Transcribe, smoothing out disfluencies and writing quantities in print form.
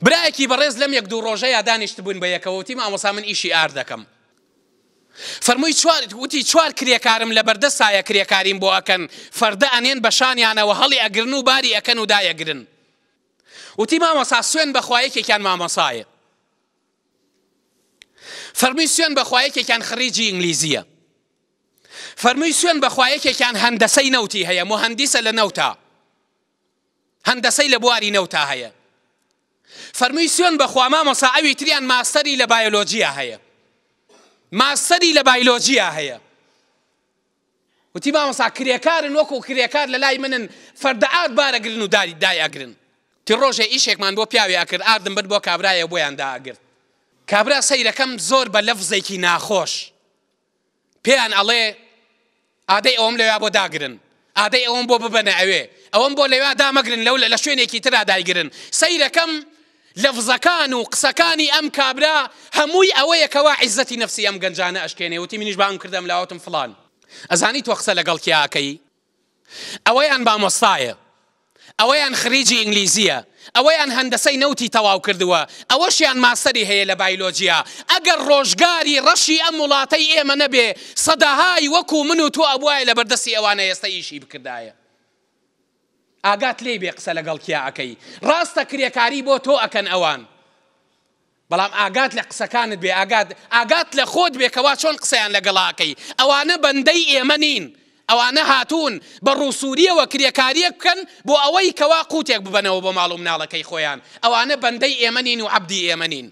برایەکی بەڕێز لەم یەک دوو ڕۆژەیە دانیشت بوون بە یەکەوە وتی مامۆستا من ئیشی ئار دەکەم فەرمووی وتی چوار کرێکارم لە بەردەستایە کرێکاریم بۆ ئەکەن فەردە ئەنێن بە شانیانەوە هەڵی ئەگرن و باری ئەکەن و دایەگرن وتی مامۆستا سوێن بەخوا یەکێکیان مامۆسایە فەرمووی سوێن بەخوا یەکێکیان خڕیجی ئینگلیزیە فەرمووی سوێن بەخوا یەکێکیان هەندەسەی نەوتی هەیە مهەندیسە لە نەوتا هەندەسەی لە بواری نەوتا هەیە فەرمووی سوێن بەخوا مامۆستا ئەوی تریان ماستەری لە بایۆلۆجیە هەیە ماستەری لە بایۆلۆجیە هەیە وتی مامۆستا کرێکارن وەکو کرێکار لە لای منن فەردەعات بارەگرن و دایەگرن تی ڕۆژێ ئیشێکمان بۆ پیاوی ئەکرد ئاردم برد بۆ کابرایە بۆیان داگرت کابرا سەیرەکەم زۆر بە لەفزێکی ناخۆش پێیان ئەڵێ ئادەی ئەوەم لەوێ بۆ داگرن ئادەی ئەوەم بۆ ببەنە ئەوێ ئەوەم بۆ لەوێ دامەگرن لە شوێنێکی ترا دایگرن سەیرەکەم لەفزەکان و قسەکانی ئەم کابرا هەمووی ئەوەیەکەوە عیزەتی نەفسی ئەم گەنجانە ئەشکێنێ وتی منیش بام کردم لاوەتم فڵان ئەزانی تۆ قسە لەگەڵ کیاکەی ئەوەیان مامۆستایە ئەوەیان خریجی ئینگلیزیە ئەوەیان هەندەسەی نەوتی تەواو کردووە ئەوەشیان ماستەری هەیە لە بایۆلۆجیا ئەگەر ڕۆژگاری ڕەشی ئەم وڵاتەی ئێمە نەبێ سەداهای وەکو من و تۆ ئەبوایە لە بەردەستی ئەوانە ئێستا ئیشی بکردایە ئاگات لێ بێ قسە لەگەڵ کیاکەی ڕاستە کرێکاری بۆ تۆ ئەکەن ئەوان بەڵام ئاگات لە قسەکانت بێ ئاگات لە خۆت بێکەوا چۆن قسەیان لەگەڵاکەی ئەوانە بەندەی ئێمە نین ئەوانە هاتوون بە ڕووسوریەوە کرێکاریەک بکەن بۆ ئەوەی کەوا قوتێک ببەنەوە بۆ ماڵ و مناڵەکەی خۆیان ئەوانە بەندەی ئێمە نین و عەبدی ئێمە نین